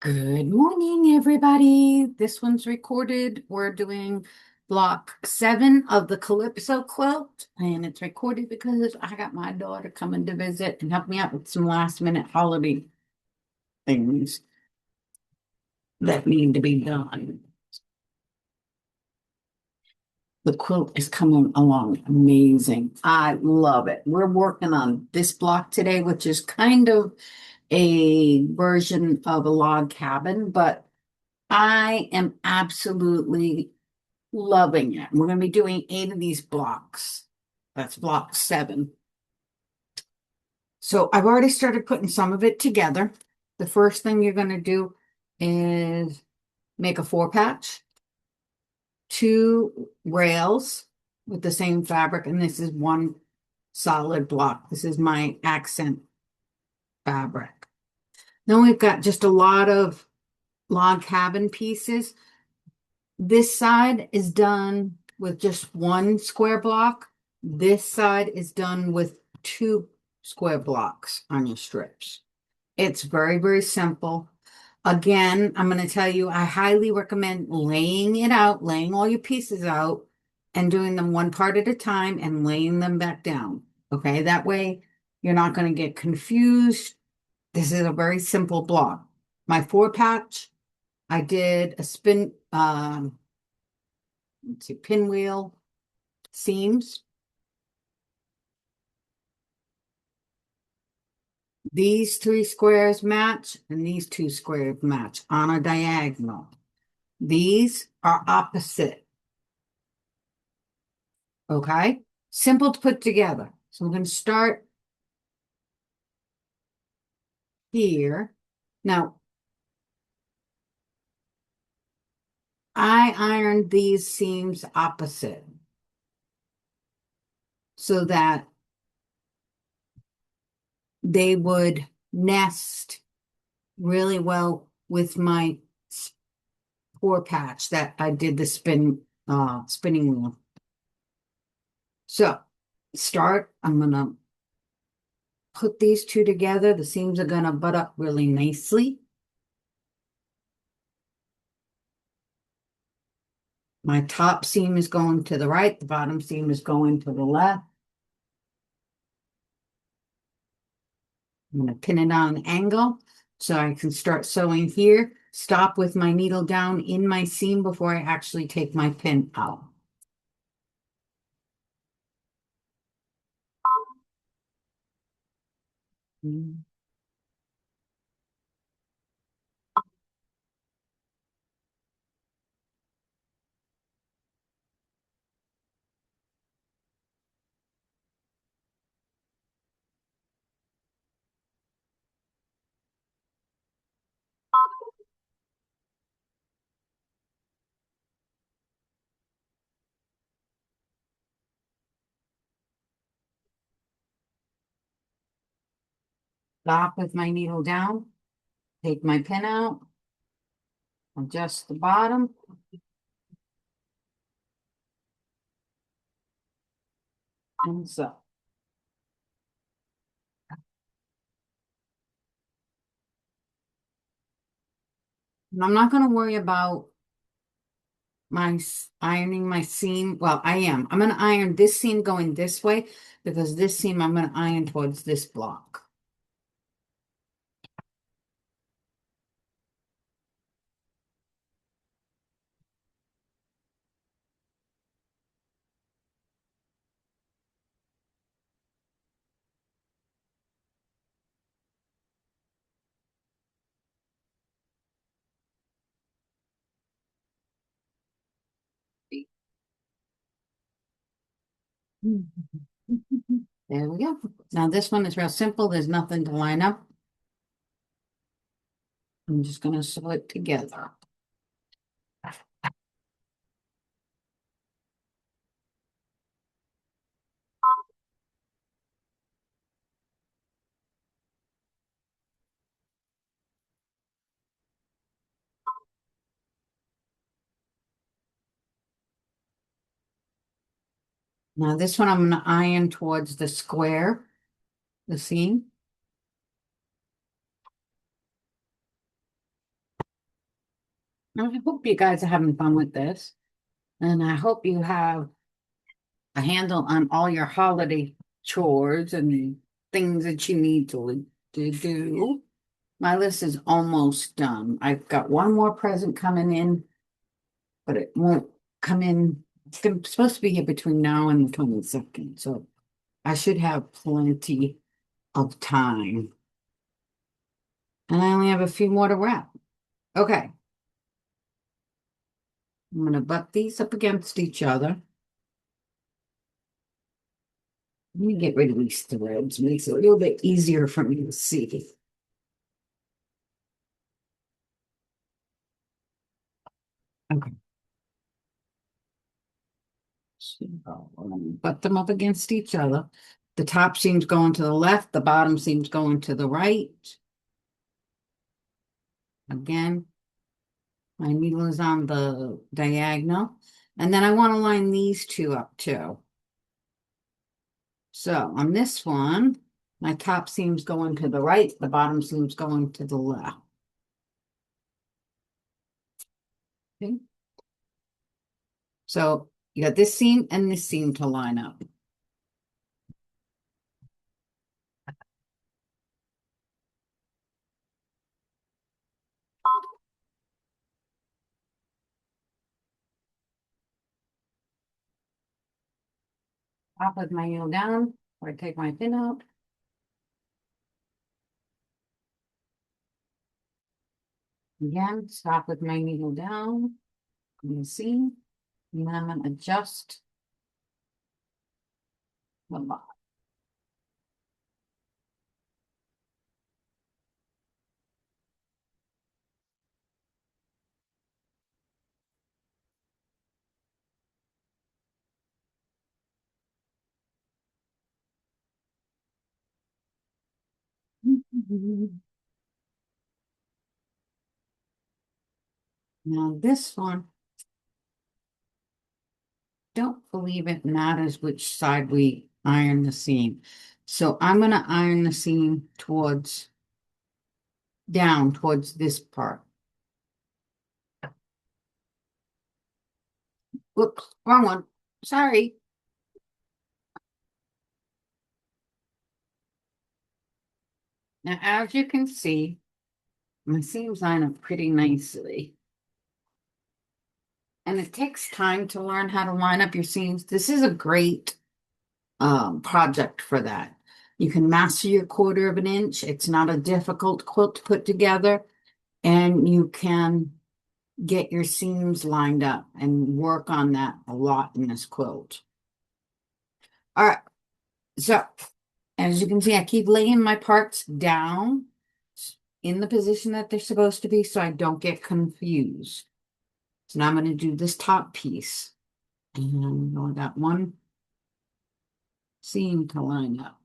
Good morning, everybody. This one's recorded. We're doing block 7 of the Calypso quilt, and it's recorded because I got my daughter coming to visit and help me out with some last minute holiday things that need to be done. The quilt is coming along amazing. I love it. We're working on this block today, which is kind of a version of a log cabin, but I am absolutely loving it. We're going to be doing 8 of these blocks. That's block 7. So I've already started putting some of it together. The first thing you're going to do is make a 4 patch, 2 rails with the same fabric, and this is one solid block. This is my accent fabric. Then we've got just a lot of log cabin pieces. This side is done with just 1 square block. This side is done with 2 square blocks on your strips. It's very, very simple. Again, I'm going to tell you, I highly recommend laying it out, laying all your pieces out and doing them one part at a time and laying them back down. Okay, that way you're not going to get confused. This is a very simple block. My 4 patch, I did a spin, let's see, pinwheel seams. These 3 squares match and these 2 squares match on a diagonal. These are opposite. Okay? Simple to put together. So I'm going to start here. Now, I ironed these seams opposite so that they would nest really well with my 4 patch that I did the spinning wheel. So I'm gonna put these 2 together. The seams are gonna butt up really nicely. My top seam is going to the right, the bottom seam is going to the left. I'm going to pin it on an angle so I can start sewing here. Stop with my needle down in my seam before I actually take my pin out. Stop with my needle down, take my pin out, adjust the bottom, and sew. And I'm not going to worry about ironing my seam. Well, I am. I'm going to iron this seam going this way because this seam I'm going to iron towards this block. There we go. Now this one is real simple. There's nothing to line up. I'm just going to sew it together. Now this one I'm going to iron towards the square, the seam. I hope you guys are having fun with this. And I hope you have a handle on all your holiday chores and things that you need to do. My list is almost done. I've got one more present coming in, but it won't come in. It's supposed to be here between now and the 22nd, so I should have plenty of time. And I only have a few more to wrap. Okay, I'm going to butt these up against each other. Let me get rid of these threads. Makes it a little bit easier for me to see. Okay. So I'm gonna butt them up against each other. The top seam's going to the left, the bottom seam's going to the right. Again, my needle is on the diagonal. And then I want to line these two up too. So on this one, my top seam's going to the right, the bottom seam's going to the left. Okay. So you got this seam and this seam to line up. Up with my needle down, or I take my pin out. Again, stop with my needle down. You see, and then I'm going to adjust the line. Now this one, don't believe it matters which side we iron the seam. So I'm going to iron the seam towards down towards this part. Whoops, wrong one. Sorry. Now, as you can see, my seams line up pretty nicely. And it takes time to learn how to line up your seams. This is a great project for that. You can master your 1/4 inch. It's not a difficult quilt to put together, and you can get your seams lined up and work on that a lot in this quilt. All right, so as you can see, I keep laying my parts down in the position that they're supposed to be so I don't get confused. So now I'm going to do this top piece. And I got one seam to line up.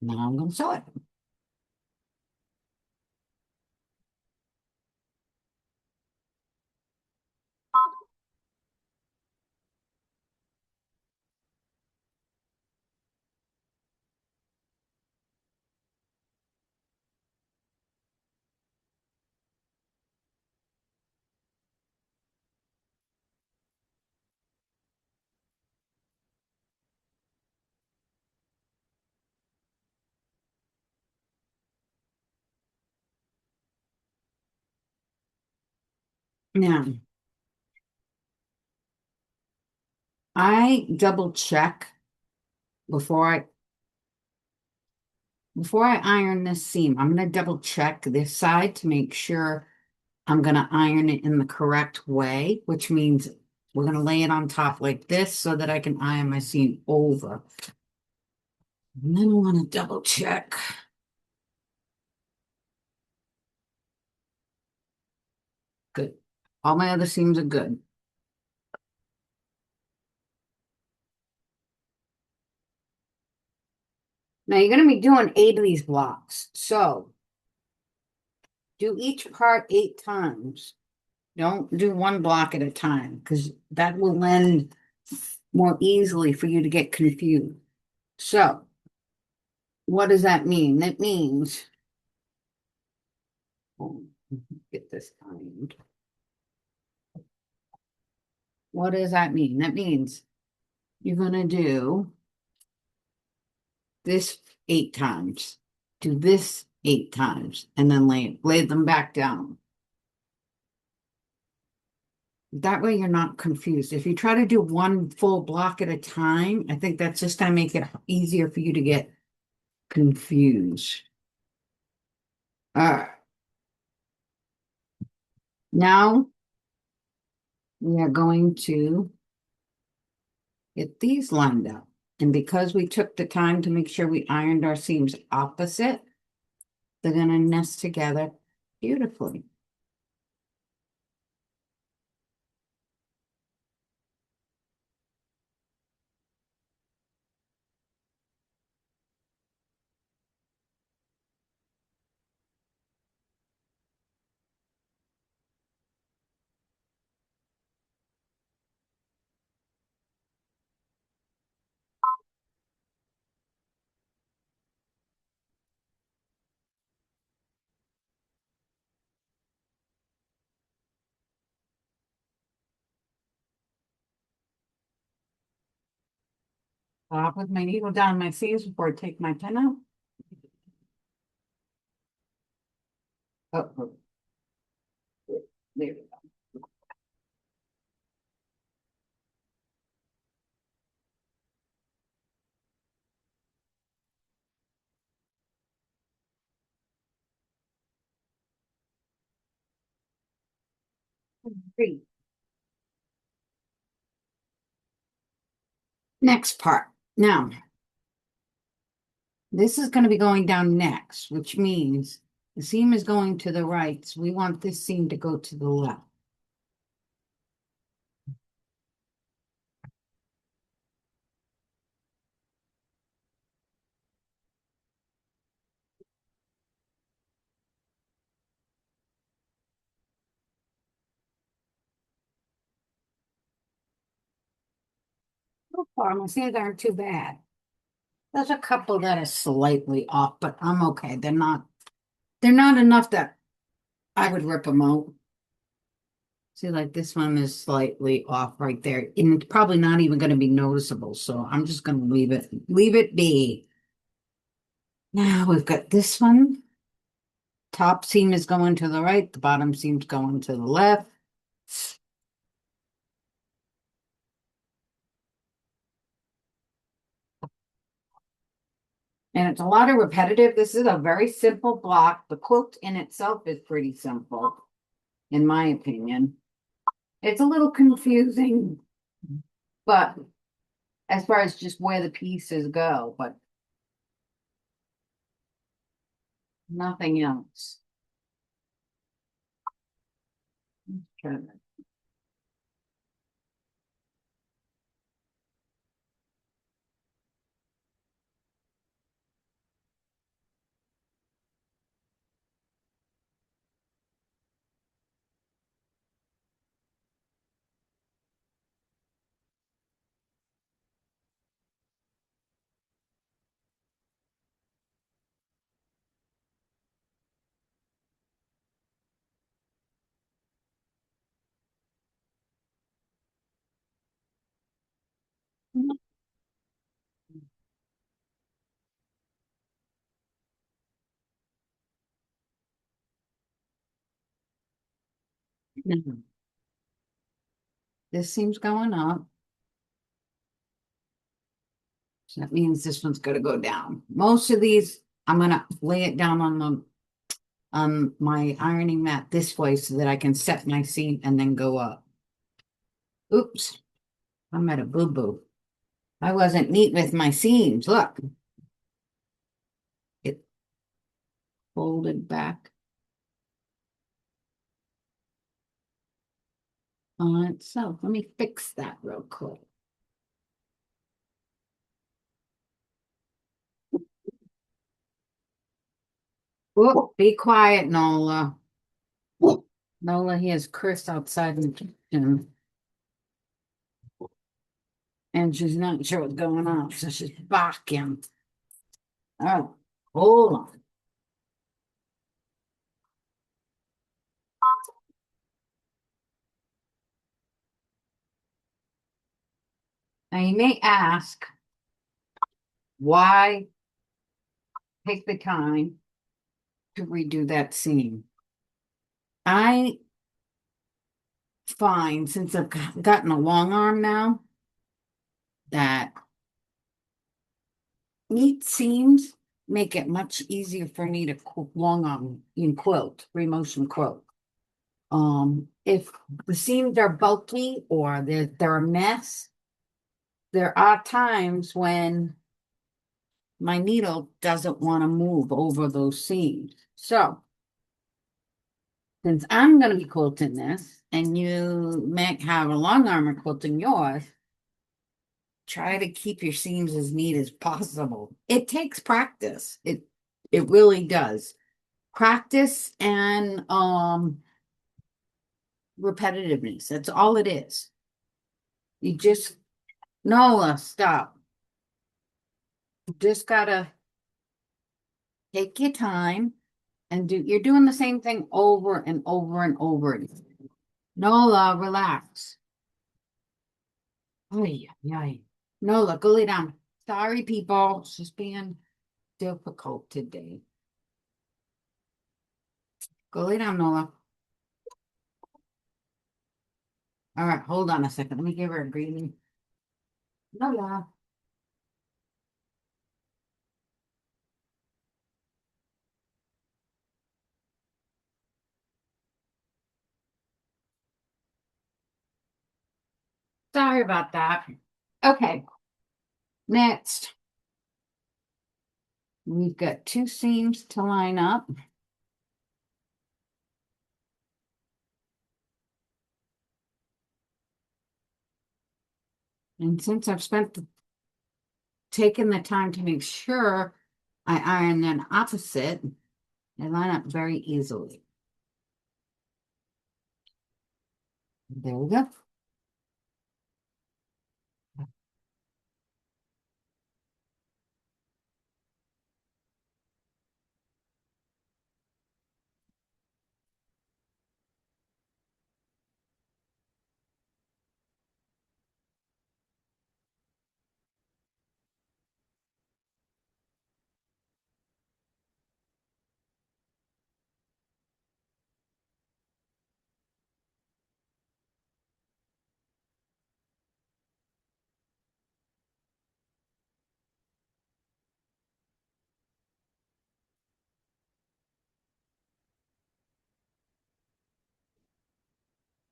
Now I'm going to sew it. Now, I double check before I iron this seam. I'm going to double check this side to make sure I'm going to iron it in the correct way, which means we're going to lay it on top like this so that I can iron my seam over. And then I want to double check. Good. All my other seams are good. Now you're going to be doing 8 of these blocks. So do each part 8 times. Don't do one block at a time because that will lend more easily for you to get confused. So, what does that mean? That means, oh, get this timed. What does that mean? That means you're going to do this 8 times, do this 8 times, and then lay them back down. That way you're not confused. If you try to do one full block at a time, I think that's just going to make it easier for you to get confused. All right. Now we are going to get these lined up. And because we took the time to make sure we ironed our seams opposite, they're going to nest together beautifully. I'll put my needle down my seams before I take my pen out. Oh, oh, there we go. Great. Next part. Now, this is going to be going down next, which means the seam is going to the right. So we want this seam to go to the left. So far, my seams aren't too bad. There's a couple that are slightly off, but I'm okay. They're not enough that I would rip them out. See, like this one is slightly off right there, and it's probably not even going to be noticeable. So I'm just going to leave it be. Now we've got this one. Top seam is going to the right, the bottom seam's going to the left. And it's a lot of repetitive. This is a very simple block. The quilt in itself is pretty simple, in my opinion. It's a little confusing, but as far as just where the pieces go, but nothing else. Okay. Now, this seam's going up. So that means this one's going to go down. Most of these, I'm going to lay it down on my ironing mat this way so that I can set my seam and then go up. Oops, I'm at a boo-boo. I wasn't neat with my seams. Look, it folded back on itself. Let me fix that real quick. Whoop, be quiet, Nola. Nola hears Chris outside in the kitchen, and she's not sure what's going on, so she's barking. Oh, hold on. Now you may ask, why take the time to redo that scene? I find since I've gotten a long arm now that neat seams make it much easier for me to long arm in quilt, free motion quilt. If the seams are bulky or they're a mess, there are times when my needle doesn't want to move over those seams. So, since I'm going to be quilting this, and you might have a long armor quilting yours, try to keep your seams as neat as possible. It takes practice. It really does. Practice and repetitiveness. That's all it is. You just Nola, stop. You just gotta take your time and you're doing the same thing over and over and over again. Nola, relax. Ay, ay. Nola, go lay down. Sorry, people. It's just being difficult today. Go lay down, Nola. All right, hold on a second. Let me give her a greeting. Nola. Sorry about that. Okay, next. We've got two seams to line up. And since I've taken the time to make sure I iron them opposite, they line up very easily. There we go.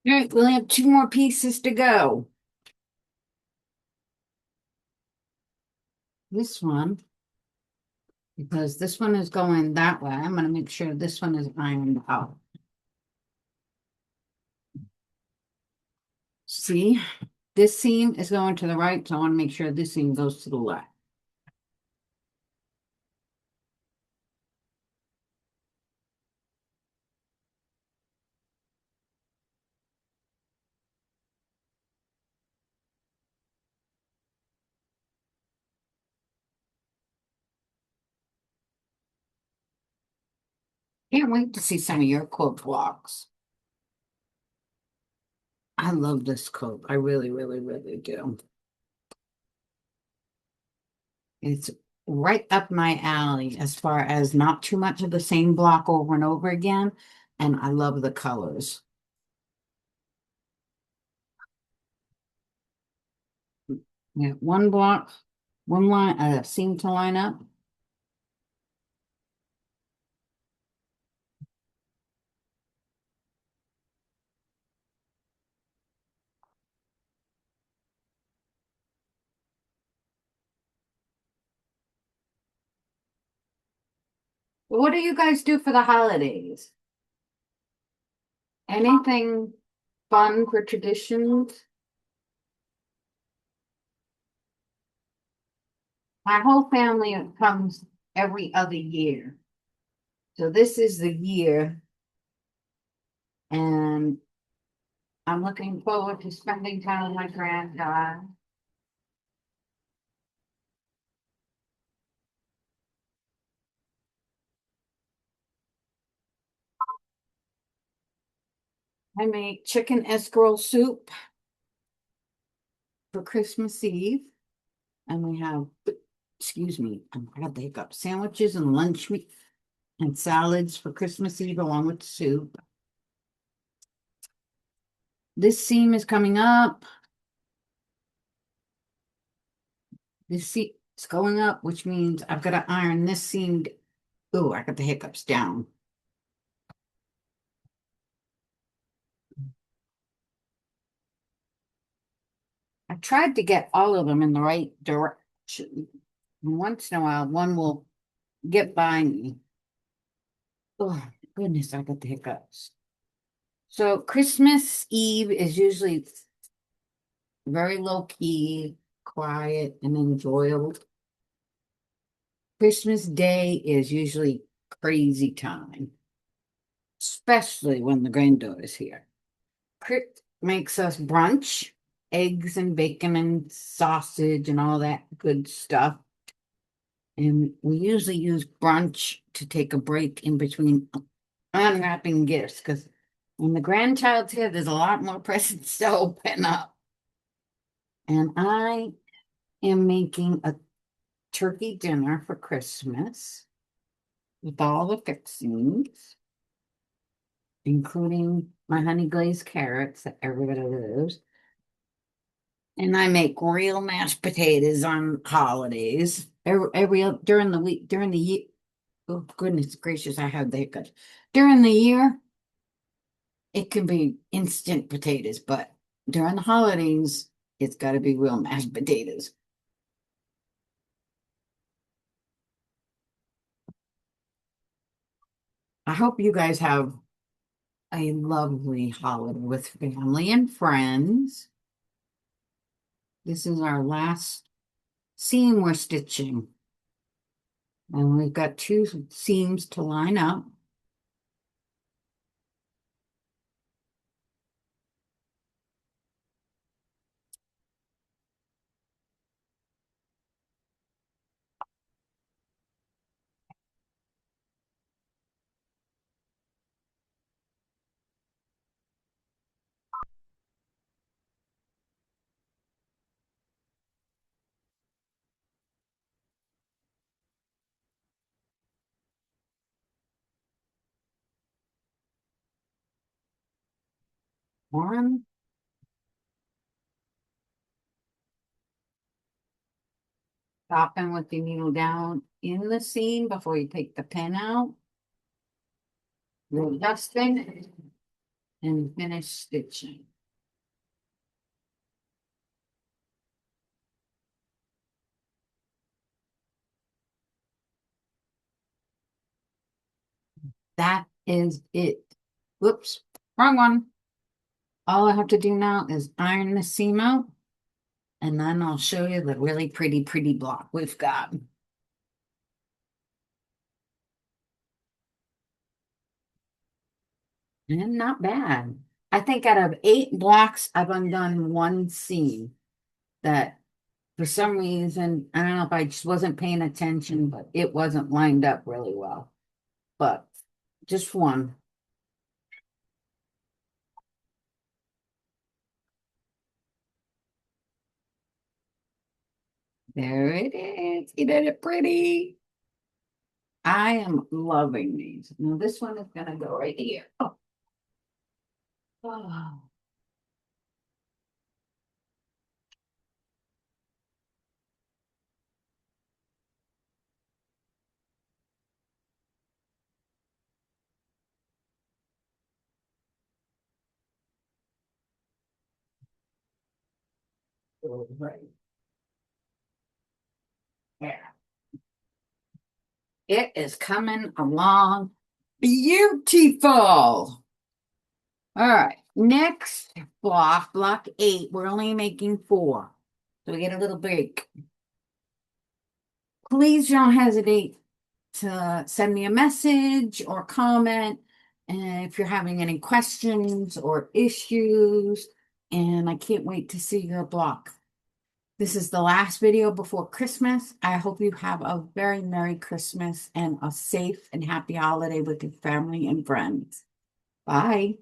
All right, we'll have two more pieces to go. This one, because this one is going that way, I'm going to make sure this one is ironed out. See, this seam is going to the right, so I want to make sure this seam goes to the left. Can't wait to see some of your quilt blocks. I love this quilt. I really, really, really do. It's right up my alley as far as not too much of the same block over and over again. And I love the colors. Yeah, one block, one line, seam to line up. What do you guys do for the holidays? Anything fun for traditions? My whole family comes every other year. So this is the year And I'm looking forward to spending time with my granddaughter. I make chicken escarole soup for Christmas Eve. And we have, excuse me, I got the hiccup, sandwiches and lunch meat and salads for Christmas Eve along with soup. This seam is coming up. This seam is going up, which means I've got to iron this seam. Oh, I got the hiccups down. I tried to get all of them in the right direction. And once in a while, one will get by me. Oh, goodness, I got the hiccups. So Christmas Eve is usually very low key, quiet, and enjoyable. Christmas Day is usually crazy time, especially when the granddaughter's here. Crit makes us brunch, eggs and bacon and sausage and all that good stuff. And we usually use brunch to take a break in between unwrapping gifts because when the grandchild's here, there's a lot more presents to open up. And I am making a turkey dinner for Christmas with all the fixings, including my honey glazed carrots that everybody loves. And I make real mashed potatoes on holidays. During the week, during the year. Oh, goodness gracious, I have the hiccups. During the year, it can be instant potatoes, but during the holidays, it's got to be real mashed potatoes. I hope you guys have a lovely holiday with family and friends. This is our last seam we're stitching. And we've got two seams to line up. One, stopping with the needle down in the seam before you take the pin out. Roll dusting and finish stitching. That is it. Whoops, wrong one. All I have to do now is iron the seam out, and then I'll show you the really pretty block we've got. And not bad. I think out of 8 blocks, I've undone one seam that for some reason, I don't know if I just wasn't paying attention, but it wasn't lined up really well. But just one. There it is. You did it pretty. I am loving these. Now this one is gonna go right here. Oh. Oh. Right. Yeah. It is coming along beautiful. All right. Next block, block 8, we're only making 4. So we get a little break. Please don't hesitate to send me a message or comment And if you're having any questions or issues, and I can't wait to see your block. This is the last video before Christmas. I hope you have a very Merry Christmas and a safe and happy holiday with your family and friends. Bye.